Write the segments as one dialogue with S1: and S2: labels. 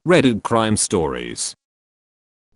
S1: Reddit crime stories.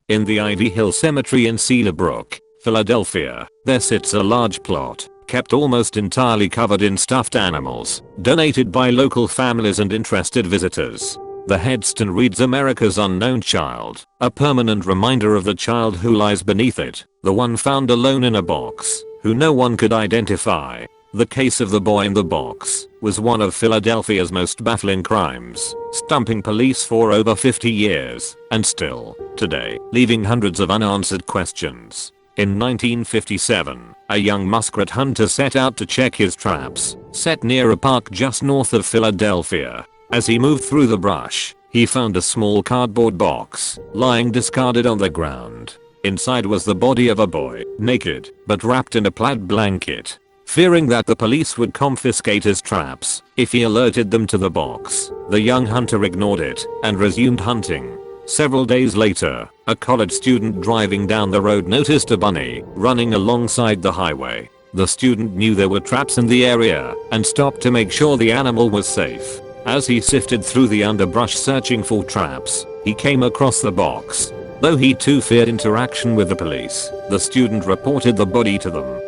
S1: In the Ivy Hill Cemetery in Cedar Brook, Philadelphia, there sits a large plot, kept almost entirely covered in stuffed animals, donated by local families and interested visitors. The headstone reads America's Unknown Child, a permanent reminder of the child who lies beneath it, the one found alone in a box, who no one could identify. The case of the boy in the box was one of Philadelphia's most baffling crimes, stumping police for over 50 years, and still, today, leaving hundreds of unanswered questions. In 1957, a young muskrat hunter set out to check his traps, set near a park just north of Philadelphia. As he moved through the brush, he found a small cardboard box, lying discarded on the ground. Inside was the body of a boy, naked, but wrapped in a plaid blanket. Fearing that the police would confiscate his traps if he alerted them to the box, the young hunter ignored it and resumed hunting. Several days later, a college student driving down the road noticed a bunny running alongside the highway. The student knew there were traps in the area and stopped to make sure the animal was safe. As he sifted through the underbrush searching for traps, he came across the box. Though he too feared interaction with the police, the student reported the body to them.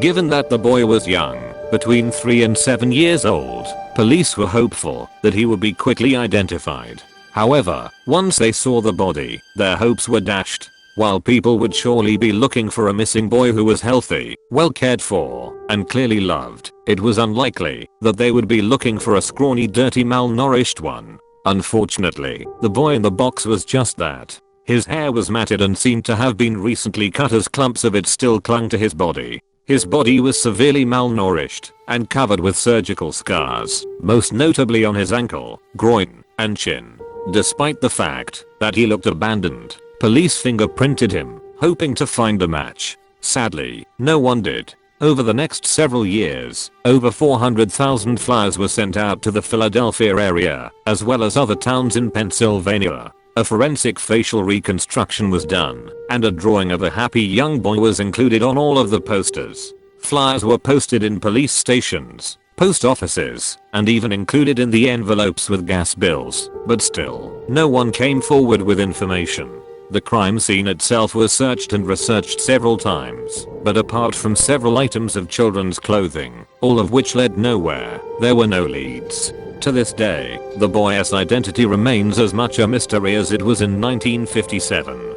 S1: Given that the boy was young, between 3 and 7 years old, police were hopeful that he would be quickly identified. However, once they saw the body, their hopes were dashed. While people would surely be looking for a missing boy who was healthy, well cared for, and clearly loved, it was unlikely that they would be looking for a scrawny, dirty, malnourished one. Unfortunately, the boy in the box was just that. His hair was matted and seemed to have been recently cut as clumps of it still clung to his body. His body was severely malnourished and covered with surgical scars, most notably on his ankle, groin, and chin. Despite the fact that he looked abandoned, police fingerprinted him, hoping to find a match. Sadly, no one did. Over the next several years, over 400,000 flyers were sent out to the Philadelphia area, as well as other towns in Pennsylvania. A forensic facial reconstruction was done, and a drawing of a happy young boy was included on all of the posters. Flyers were posted in police stations, post offices, and even included in the envelopes with gas bills, but still, no one came forward with information. The crime scene itself was searched and researched several times, but apart from several items of children's clothing, all of which led nowhere, there were no leads. To this day, the boy's identity remains as much a mystery as it was in 1957.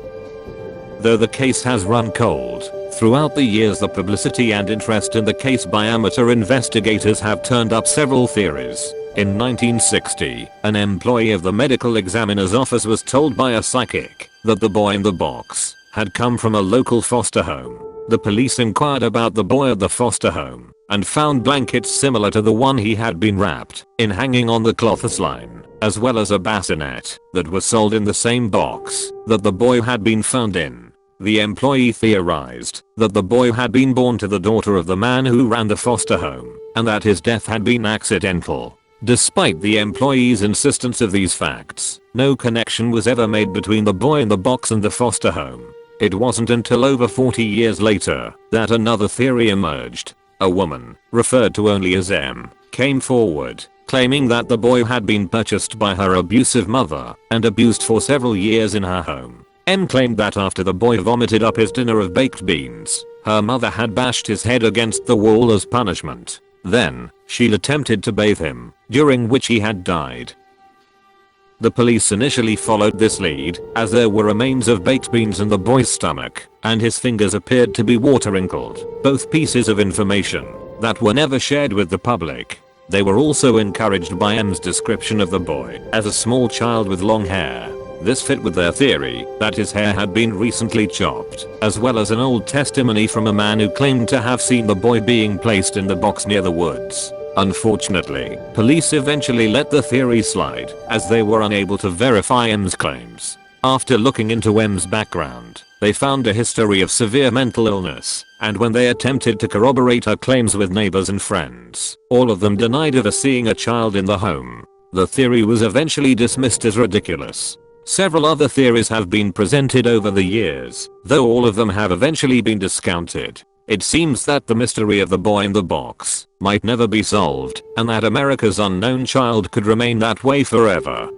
S1: Though the case has run cold, throughout the years the publicity and interest in the case by amateur investigators have turned up several theories. In 1960, an employee of the medical examiner's office was told by a psychic that the boy in the box had come from a local foster home. The police inquired about the boy at the foster home and found blankets similar to the one he had been wrapped in hanging on the clothesline, as well as a bassinet that was sold in the same box that the boy had been found in. The employee theorized that the boy had been born to the daughter of the man who ran the foster home, and that his death had been accidental. Despite the employee's insistence of these facts, no connection was ever made between the boy in the box and the foster home. It wasn't until over 40 years later that another theory emerged. A woman, referred to only as M, came forward, claiming that the boy had been purchased by her abusive mother and abused for several years in her home. M claimed that after the boy vomited up his dinner of baked beans, her mother had bashed his head against the wall as punishment. Then, she'd attempted to bathe him, during which he had died. The police initially followed this lead, as there were remains of baked beans in the boy's stomach, and his fingers appeared to be water-wrinkled, both pieces of information that were never shared with the public. They were also encouraged by M's description of the boy as a small child with long hair. This fit with their theory that his hair had been recently chopped, as well as an old testimony from a man who claimed to have seen the boy being placed in the box near the woods. Unfortunately, police eventually let the theory slide, as they were unable to verify M's claims. After looking into M's background, they found a history of severe mental illness, and when they attempted to corroborate her claims with neighbors and friends, all of them denied ever seeing a child in the home. The theory was eventually dismissed as ridiculous. Several other theories have been presented over the years, though all of them have eventually been discounted. It seems that the mystery of the boy in the box might never be solved, and that America's unknown child could remain that way forever.